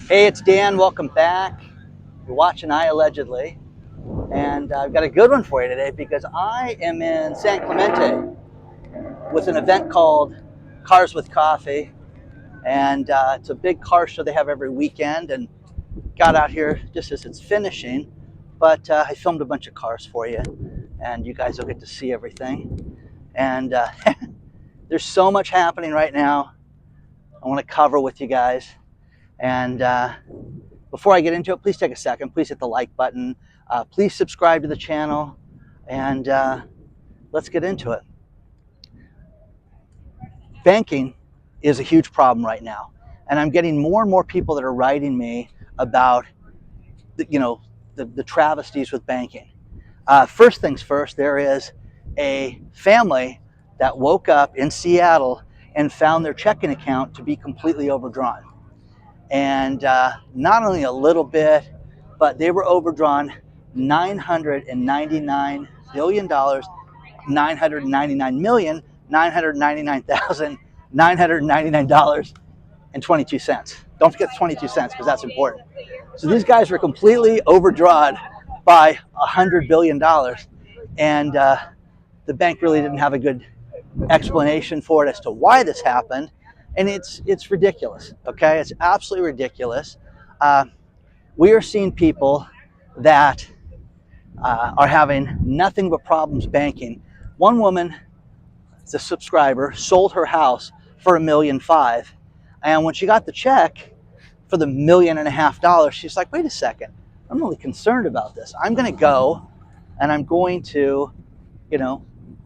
Hey, it's Dan. Welcome back. You're watching iAllegedly. And I've got a good one for you today because I am in San Clemente with an event called Cars with Coffee. And it's a big car show they have every weekend. And got out here just as it's finishing. But I filmed a bunch of cars for you. And you guys will get to see everything. And there's so much happening right now I want to cover with you guys. And before I get into it, please take a second. Please hit the like button. Please subscribe to the channel. And let's get into it. Banking is a huge problem right now. And I'm getting more and more people that are writing me about the travesties with banking. First things first, there is a family that woke up in Seattle and found their checking account to be completely overdrawn. And not only a little bit, but they were overdrawn $999 billion, $999,999,999.22. Don't forget the 22 cents because that's important. So these guys were completely overdrawn by $100 billion. And the bank really didn't have a good explanation for it as to why this happened. And it's ridiculous, okay? It's absolutely ridiculous. We are seeing people that are having nothing but problems banking. One woman, the subscriber, sold her house for $1.5 million. And when she got the check for the $1.5 million, she's like, wait a second, I'm really concerned about this. I'm going to go and I'm going to,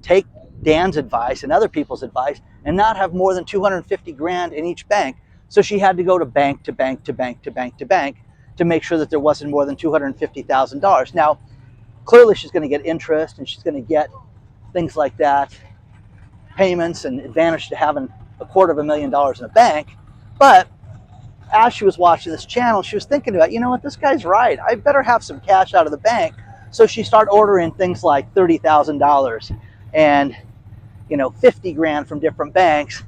take Dan's advice and other people's advice and not have more than 250 grand in each bank. So she had to go to bank to bank to bank to bank to bank to make sure that there wasn't more than $250,000. Now, clearly she's going to get interest and she's going to get things like that, payments and advantage to having $250,000 in a bank. But as she was watching this channel, she was thinking about, what, this guy's right. I better have some cash out of the bank. So she started ordering things like $30,000 and 50 grand from different banks.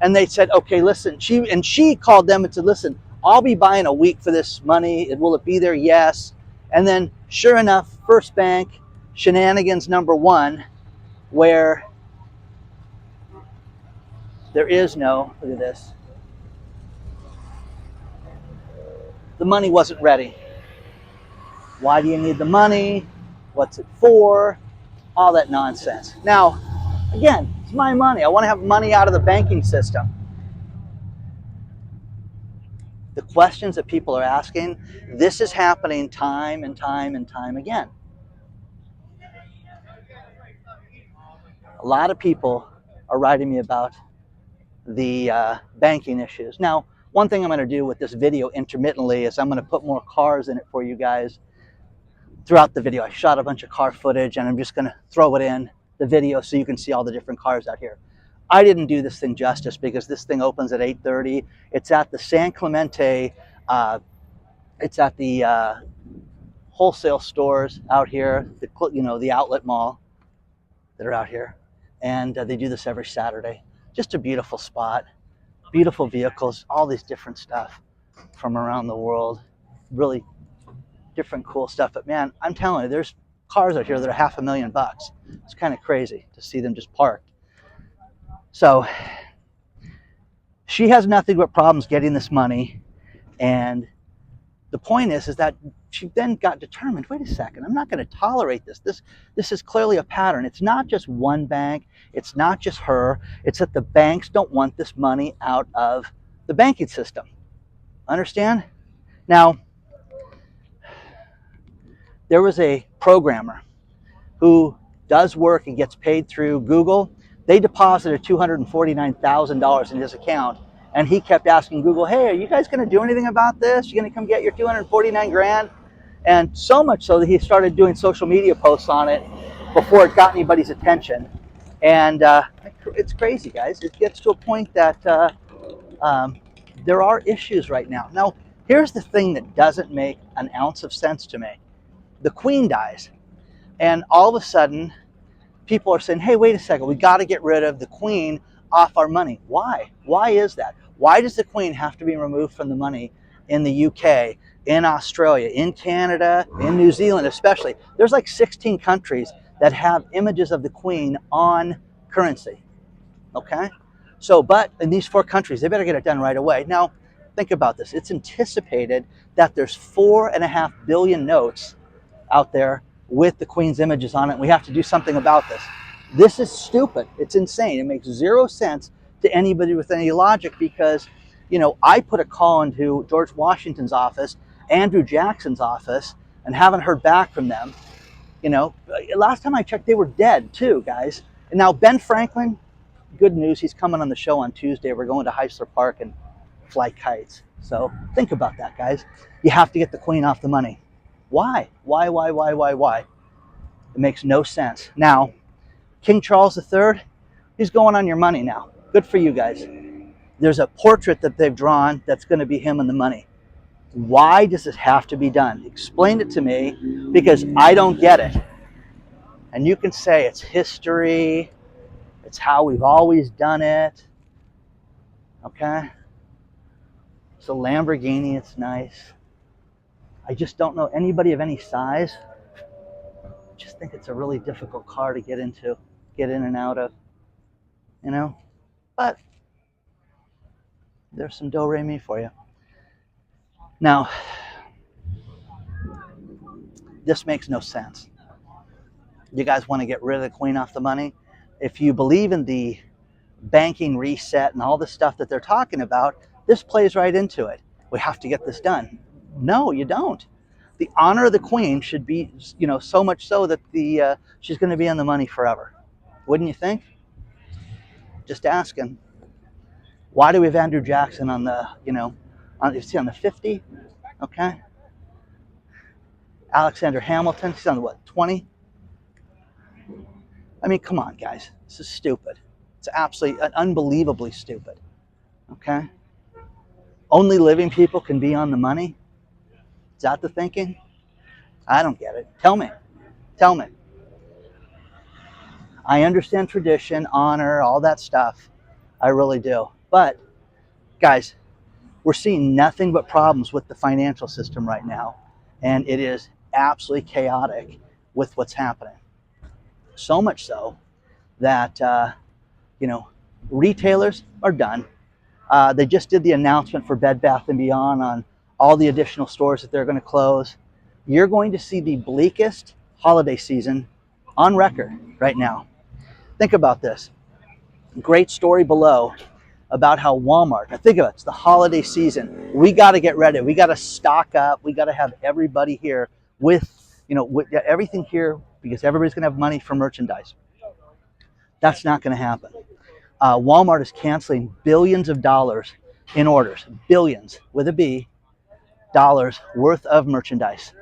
And they said, okay, listen, she called them and said, listen, I'll be buying a week for this money. Will it be there? Yes. And then sure enough, First Bank, shenanigans number one, where there is no, look at this, the money wasn't ready. Why do you need the money? What's it for? All that nonsense. Now, again, it's my money. I want to have money out of the banking system. The questions that people are asking, this is happening time and time and time again. A lot of people are writing me about the banking issues. Now, one thing I'm going to do with this video intermittently is I'm going to put more cars in it for you guys throughout the video. I shot a bunch of car footage and I'm just going to throw it in the video so you can see all the different cars out here. I didn't do this thing justice because this thing opens at 8:30. It's at the San Clemente, it's at the wholesale stores out here, the outlet mall that are out here. And they do this every Saturday. Just a beautiful spot, beautiful vehicles, all these different stuff from around the world. Really different cool stuff. But man, I'm telling you, there's cars out here that are $500,000. It's kind of crazy to see them just parked. So she has nothing but problems getting this money. And the point is that she then got determined, wait a second, I'm not going to tolerate this. This is clearly a pattern. It's not just one bank. It's not just her. It's that the banks don't want this money out of the banking system. Understand? Now, there was a programmer who does work and gets paid through Google. They deposited $249,000 in his account, and he kept asking Google, hey, are you guys going to do anything about this? You're going to come get your 249 grand? And so much so that he started doing social media posts on it before it got anybody's attention. And it's crazy, guys. It gets to a point that there are issues right now. Now, here's the thing that doesn't make an ounce of sense to me. The Queen dies, and all of a sudden, people are saying, hey, wait a second, we got to get rid of the Queen off our money. Why? Why is that? Why does the Queen have to be removed from the money in the UK, in Australia, in Canada, in New Zealand especially. There's like 16 countries that have images of the Queen on currency, okay? So, but in these 4 countries, they better get it done right away. Now, think about this. It's anticipated that there's 4.5 billion notes out there with the Queen's images on it. We have to do something about this. This is stupid. It's insane. It makes 0 sense to anybody with any logic because, you know, I put a call into George Washington's office, Andrew Jackson's office, and haven't heard back from them. You know, last time I checked, they were dead too, guys. And now Ben Franklin, good news, he's coming on the show on Tuesday. We're going to Heisler Park and fly kites. So think about that, guys. You have to get the Queen off the money. Why? Why? It makes no sense. Now, King Charles III, he's going on your money now. Good for you guys. There's a portrait that they've drawn that's going to be him and the money. Why does it have to be done? Explain it to me, because I don't get it. And you can say it's history, it's how we've always done it. Okay? It's a Lamborghini, it's nice. I just don't know anybody of any size. I just think it's a really difficult car to get into, get in and out of, you know? But there's some do-re-mi for you. Now, this makes no sense. You guys want to get rid of the Queen off the money? If you believe in the banking reset and all the stuff that they're talking about, this plays right into it. We have to get this done. No, you don't. The honor of the Queen should be, you know, so much so that she's going to be on the money forever. Wouldn't you think? Just asking. Why do we have Andrew Jackson on the, you know, on the 50? Okay. Alexander Hamilton, he's on the what, 20? I mean, come on, guys. This is stupid. It's absolutely, unbelievably stupid. Okay? Only living people can be on the money? Is that the thinking? I don't get it. Tell me. Tell me. I understand tradition, honor, all that stuff. I really do. But, guys, we're seeing nothing but problems with the financial system right now. And it is absolutely chaotic with what's happening. So much so that, you know, retailers are done. They just did the announcement for Bed Bath & Beyond on all the additional stores that they're going to close. You're going to see the bleakest holiday season on record right now. Think about this. Great story below about how Walmart, now think of it, it's the holiday season. We got to get ready. We got to stock up. We got to have everybody here with, you know, with everything here because everybody's going to have money for merchandise. That's not going to happen. Walmart is canceling billions of dollars in orders, billions with a B, dollars worth of merchandise.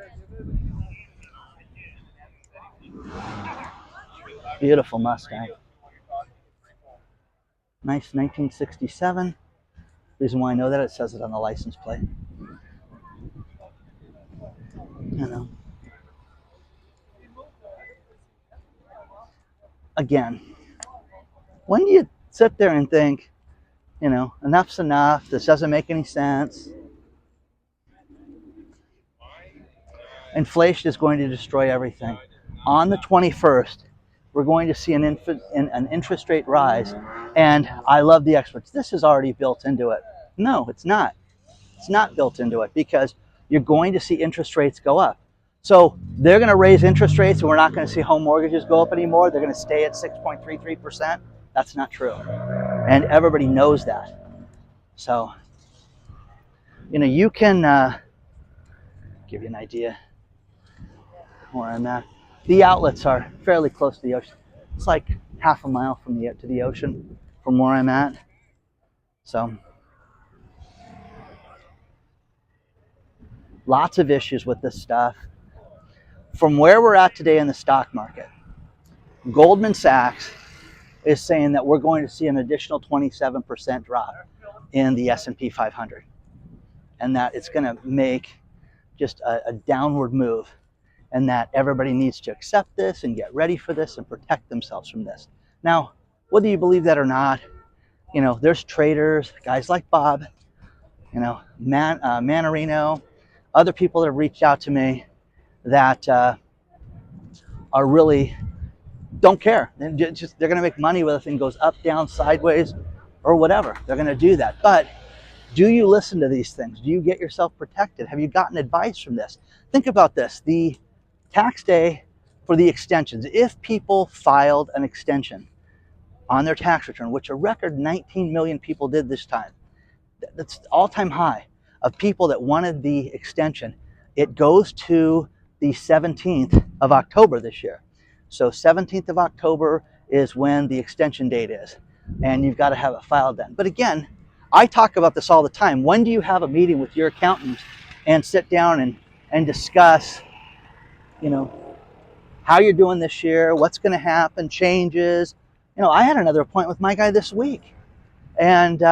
Beautiful Mustang. Nice 1967. Reason why I know that, it says it on the license plate. You know. Again, when do you sit there and think, you know, enough's enough, this doesn't make any sense? Inflation is going to destroy everything. On the 21st, we're going to see an interest rate rise. And I love the experts. This is already built into it. No, it's not. It's not built into it because you're going to see interest rates go up. So they're going to raise interest rates and we're not going to see home mortgages go up anymore. They're going to stay at 6.33%. That's not true. And everybody knows that. So, you know, you can give you an idea where I'm at. The outlets are fairly close to the ocean. It's like half a mile from to the ocean from where I'm at. So, lots of issues with this stuff. From where we're at today in the stock market, Goldman Sachs is saying that we're going to see an additional 27% drop in the S&P 500. And that it's going to make just a downward move. And that everybody needs to accept this and get ready for this and protect themselves from this. Now, whether you believe that or not, you know, there's traders, guys like Bob, Manarino, other people that have reached out to me that are really don't care. They're going to make money whether the thing goes up, down, sideways, or whatever. They're going to do that. But do you listen to these things? Do you get yourself protected? Have you gotten advice from this? Think about this. The tax day for the extensions. If people filed an extension on their tax return, which a record 19 million people did this time, that's all-time high of people that wanted the extension. It goes to the 17th of October this year. So 17th of October is when the extension date is, and you've got to have it filed then. But again, I talk about this all the time. When do you have a meeting with your accountant and sit down and discuss, how you're doing this year, what's going to happen, changes? I had another appointment with my guy this week, and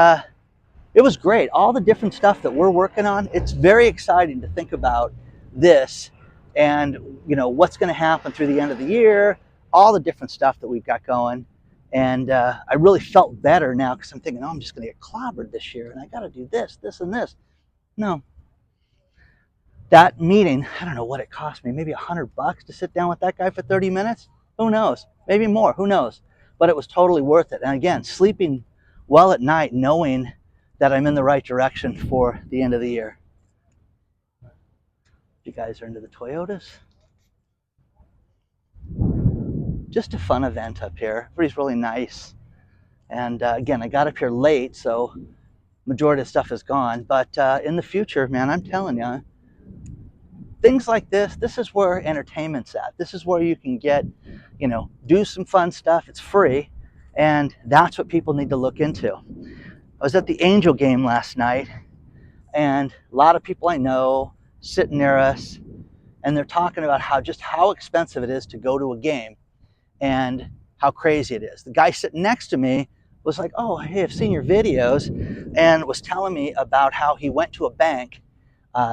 it was great. All the different stuff that we're working on, it's very exciting to think about this and, what's going to happen through the end of the year, all the different stuff that we've got going. And I really felt better now because I'm thinking, I'm just going to get clobbered this year and I got to do this, this, and this. No. That meeting, I don't know what it cost me, maybe $100 to sit down with that guy for 30 minutes. Who knows? Maybe more. Who knows? But it was totally worth it. And again, sleeping well at night knowing that I'm in the right direction for the end of the year. You guys are into the Toyotas? Just a fun event up here. Everybody's really nice. And again, I got up here late, so majority of stuff is gone. But in the future, man, I'm telling you, things like this is where entertainment's at. This is where you can get, do some fun stuff. It's free. And that's what people need to look into. I was at the Angel game last night, and a lot of people I know sitting near us, and they're talking about how expensive it is to go to a game and how crazy it is. The guy sitting next to me was like, oh, hey, I've seen your videos, and was telling me about how he went to a bank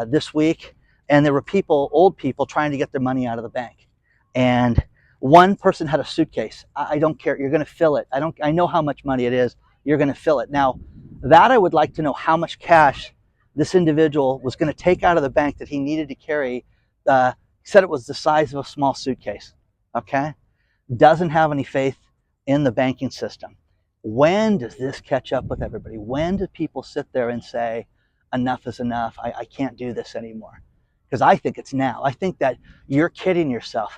this week, and there were old people trying to get their money out of the bank. And one person had a suitcase. I don't care. You're going to fill it. I know how much money it is. You're going to fill it. Now, that I would like to know how much cash this individual was going to take out of the bank that he needed to carry. He said it was the size of a small suitcase. Okay? Doesn't have any faith in the banking system. When does this catch up with everybody? When do people sit there and say, enough is enough, I can't do this anymore? Because I think it's now. I think that you're kidding yourself.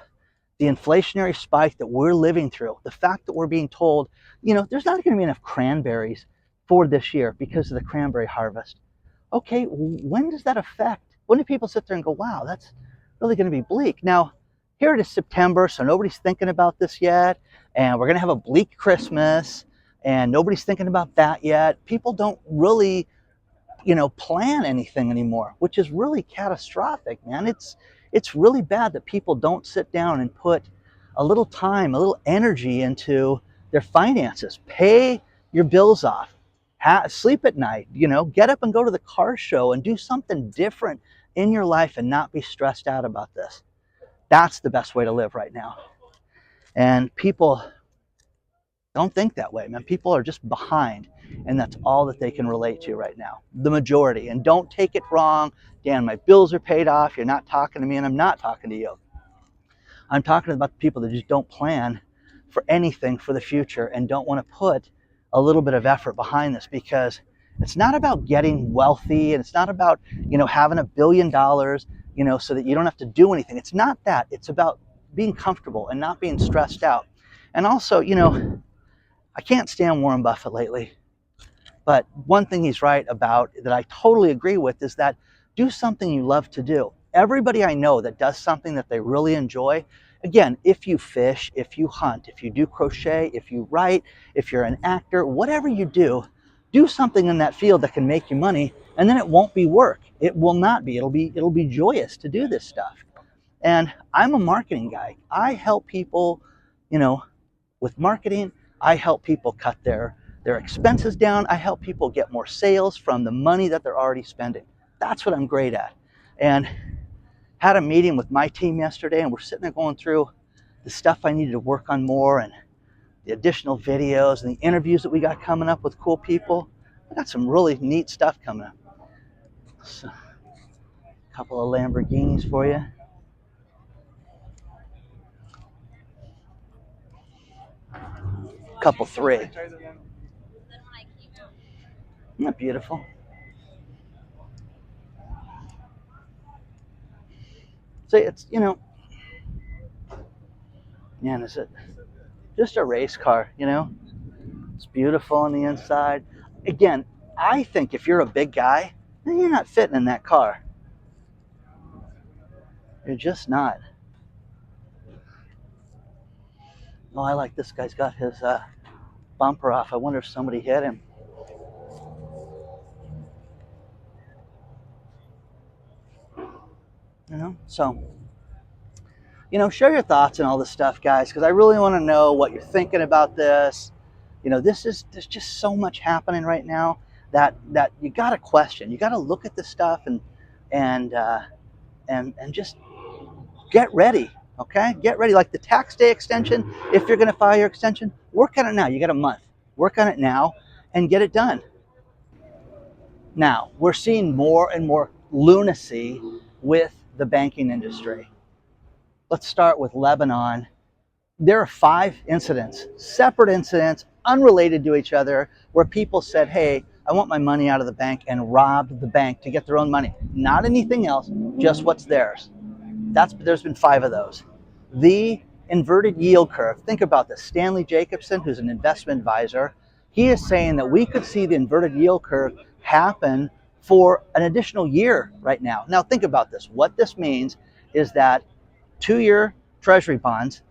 The inflationary spike that we're living through, the fact that we're being told, there's not going to be enough cranberries for this year because of the cranberry harvest. Okay, when does that affect? When do people sit there and go, wow, that's really going to be bleak? Now, here it is September, so nobody's thinking about this yet, and we're going to have a bleak Christmas, and nobody's thinking about that yet. People don't really, plan anything anymore, which is really catastrophic, man. It's really bad that people don't sit down and put a little time, a little energy into their finances. Pay your bills off. Sleep at night, get up and go to the car show and do something different in your life and not be stressed out about this. That's the best way to live right now. And people don't think that way, man. People are just behind, and that's all that they can relate to right now, the majority. And don't take it wrong. Dan, my bills are paid off. You're not talking to me, and I'm not talking to you. I'm talking about the people that just don't plan for anything for the future and don't want to put a little bit of effort behind this, because it's not about getting wealthy, and it's not about, having $1 billion, so that you don't have to do anything. It's not that. It's about being comfortable and not being stressed out. And also, I can't stand Warren Buffett lately, but one thing he's right about that I totally agree with is that do something you love to do. Everybody I know that does something that they really enjoy, again, if you fish, if you hunt, if you do crochet, if you write, if you're an actor, whatever you do something in that field that can make you money, and then it won't be work. It will not be. It'll be joyous to do this stuff. And I'm a marketing guy. I help people, with marketing. I help people cut their expenses down. I help people get more sales from the money that they're already spending. That's what I'm great at. And had a meeting with my team yesterday, and we're sitting there going through the stuff I needed to work on more, and the additional videos and the interviews that we got coming up with cool people. I got some really neat stuff coming up. So, a couple of Lamborghinis for you. Couple three. Isn't that beautiful? So it's, man, is it just a race car, It's beautiful on the inside. Again, I think if you're a big guy, then you're not fitting in that car. You're just not. Oh, I like this guy's got his bumper off. I wonder if somebody hit him. So, share your thoughts and all this stuff, guys, because I really want to know what you're thinking about this. There's just so much happening right now that you got to question. You got to look at this stuff and just get ready. Okay, get ready. Like the tax day extension, if you're going to file your extension, work on it now. You got a month. Work on it now and get it done. Now, we're seeing more and more lunacy with the banking industry. Let's start with Lebanon. There are 5 incidents, separate incidents, unrelated to each other, where people said, hey, I want my money out of the bank, and robbed the bank to get their own money. Not anything else, just what's theirs. There's been 5 of those. The inverted yield curve, think about this. Stanley Jacobson, who's an investment advisor, he is saying that we could see the inverted yield curve happen for an additional year right now. Now think about this. What this means is that 2-year treasury bonds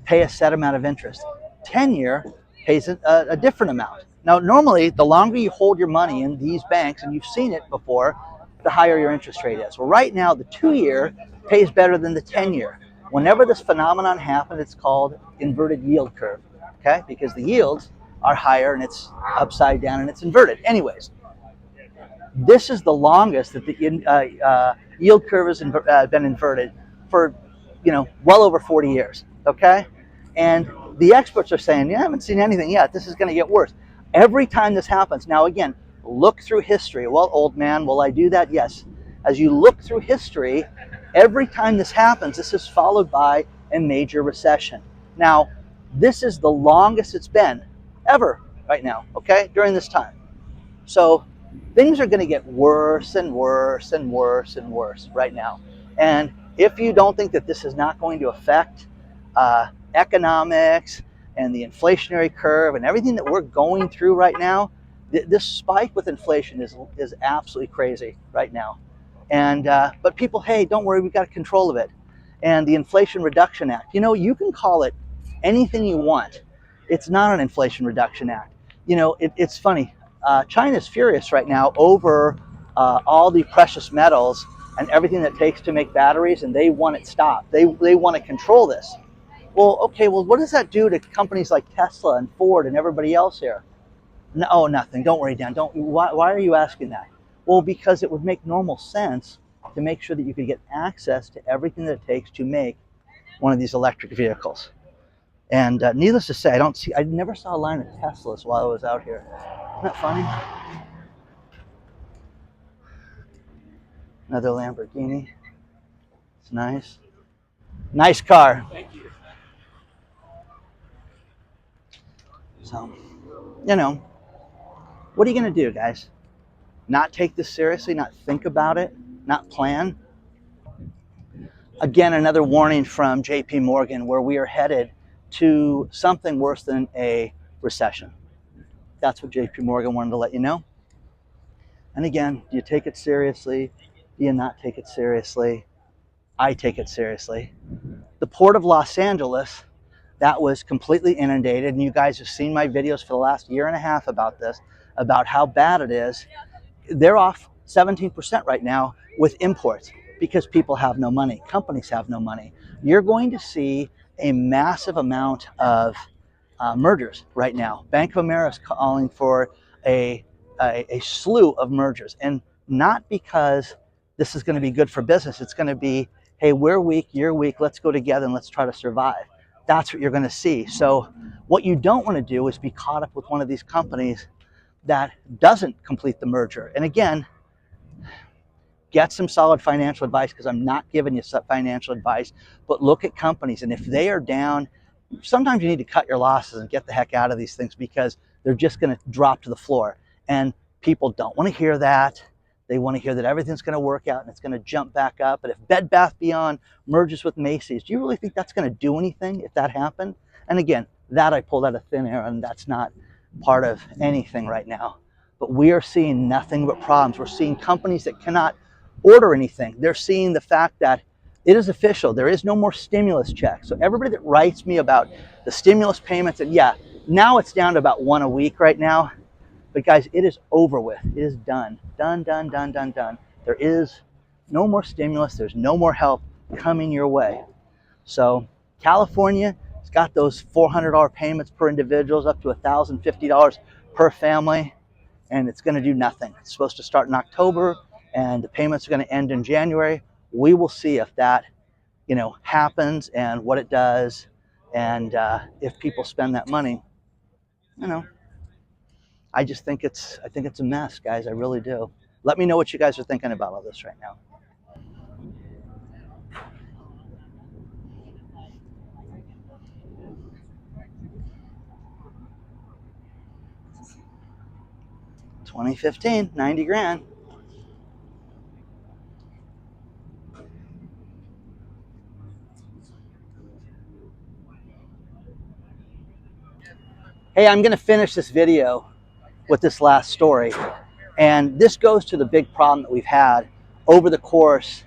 pay a set amount of interest. 10-year pays a different amount. Now normally the longer you hold your money in these banks, and you've seen it before, the higher your interest rate is. Well, right now the 2-year pays better than the 10-year. Whenever this phenomenon happens, it's called inverted yield curve, okay? Because the yields are higher and it's upside down and it's inverted. Anyways, this is the longest that the yield curve has been inverted for, well over 40 years, okay? And the experts are saying, I haven't seen anything yet. This is going to get worse. Every time this happens, now again, look through history. Well, old man, will I do that? Yes. As you look through history, every time this happens, this is followed by a major recession. Now, this is the longest it's been ever right now, okay, during this time. So things are going to get worse and worse and worse and worse right now. And if you don't think that this is not going to affect economics and the inflationary curve and everything that we're going through right now, this spike with inflation is absolutely crazy right now. And but people, hey, don't worry, we've got control of it. And the Inflation Reduction Act, you can call it anything you want. It's not an Inflation Reduction Act. It's funny. China's furious right now over all the precious metals and everything that takes to make batteries, and they want it stopped. They want to control this. Well, okay, what does that do to companies like Tesla and Ford and everybody else here? No, nothing. Don't worry, Dan. Why are you asking that? Well, because it would make normal sense to make sure that you could get access to everything that it takes to make one of these electric vehicles. And needless to say, I never saw a line of Teslas while I was out here. Isn't that funny? Another Lamborghini. It's nice. Nice car. Thank you. So, what are you going to do, guys? Not take this seriously, not think about it, not plan? Again, another warning from JP Morgan, where we are headed to something worse than a recession. That's what JP Morgan wanted to let you know. And again, do you take it seriously? Do you not take it seriously? I take it seriously. The Port of Los Angeles, that was completely inundated, and you guys have seen my videos for the last year and a half about this, about how bad it is. They're off 17% right now with imports because people have no money. Companies have no money. You're going to see a massive amount of mergers right now. Bank of America is calling for a slew of mergers, and not because this is going to be good for business. It's going to be, hey, we're weak, you're weak, let's go together and let's try to survive. That's what you're going to see. So what you don't want to do is be caught up with one of these companies that doesn't complete the merger. And again, Get some solid financial advice, because I'm not giving you financial advice, but look at companies. And if they are down, sometimes you need to cut your losses and get the heck out of these things, because they're just going to drop to the floor. And people don't want to hear that. They want to hear that everything's going to work out and it's going to jump back up. But if Bed Bath Beyond merges with Macy's, do you really think that's going to do anything if that happened? And again, that I pulled out of thin air, and that's not part of anything right now. But we are seeing nothing but problems. We're seeing companies that cannot order anything. They're seeing the fact that it is official. There is no more stimulus checks. So everybody that writes me about the stimulus payments, and yeah, now it's down to about one a week right now. But guys, it is over with. It is done. Done, done, done, done, done. There is no more stimulus. There's no more help coming your way. So California has got those $400 payments per individuals up to $1,050 per family, and it's going to do nothing. It's supposed to start in October, and the payments are going to end in January. We will see if that, happens and what it does, and if people spend that money. I just think it's a mess, guys. I really do. Let me know what you guys are thinking about all this right now. $2015, 90 grand. Hey, I'm going to finish this video with this last story. And this goes to the big problem that we've had over the course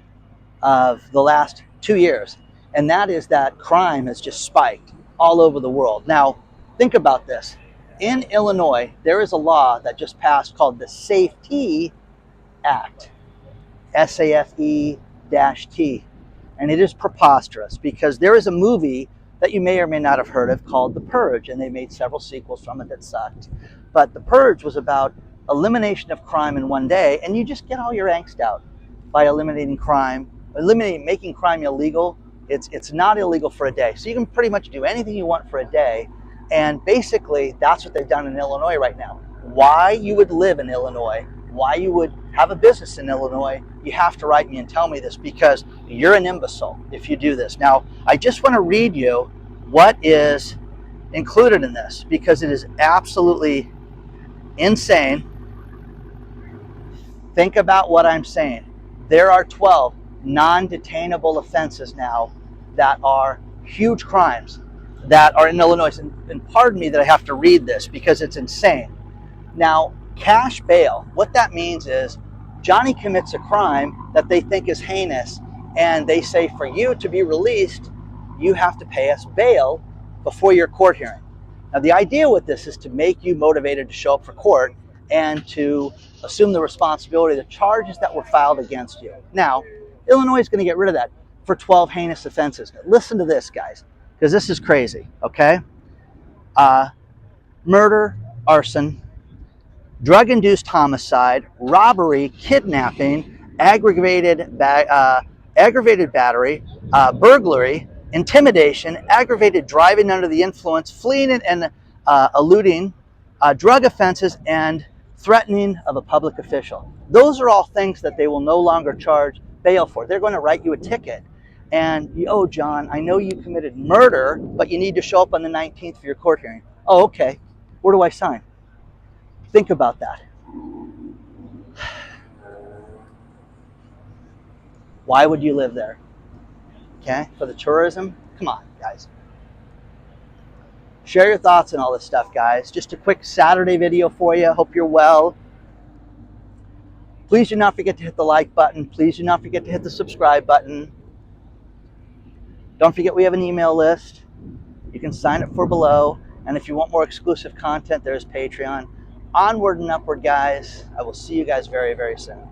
of the last 2 years. And that is that crime has just spiked all over the world. Now, think about this. In Illinois, there is a law that just passed called the Safety Act, SAFE-T. And it is preposterous, because there is a movie that you may or may not have heard of called The Purge, and they made several sequels from it that sucked. But The Purge was about elimination of crime in one day, and you just get all your angst out by eliminating crime, making crime illegal. It's not illegal for a day. So you can pretty much do anything you want for a day. And basically, that's what they've done in Illinois right now. Why you would live in Illinois, why you would have a business in Illinois, you have to write me and tell me this, because you're an imbecile if you do this. Now, I just want to read you what is included in this, because it is absolutely insane. Think about what I'm saying. There are 12 non-detainable offenses now that are huge crimes that are in Illinois. And pardon me that I have to read this, because it's insane. Now, cash bail, what that means is Johnny commits a crime that they think is heinous, and they say for you to be released, you have to pay us bail before your court hearing. Now, the idea with this is to make you motivated to show up for court and to assume the responsibility of the charges that were filed against you. Now, Illinois is going to get rid of that for 12 heinous offenses. Listen to this, guys, because this is crazy, okay? Murder, arson, drug-induced homicide, robbery, kidnapping, aggravated battery, burglary, intimidation, aggravated driving under the influence, fleeing and eluding, drug offenses, and threatening of a public official. Those are all things that they will no longer charge bail for. They're going to write you a ticket. And, oh, John, I know you committed murder, but you need to show up on the 19th for your court hearing. Oh, okay. Where do I sign? Think about that. Why would you live there? Okay, for the tourism? Come on, guys. Share your thoughts on all this stuff, guys. Just a quick Saturday video for you. Hope you're well. Please do not forget to hit the like button. Please do not forget to hit the subscribe button. Don't forget we have an email list. You can sign up for below. And if you want more exclusive content, there's Patreon. Onward and upward, guys. I will see you guys very, very soon.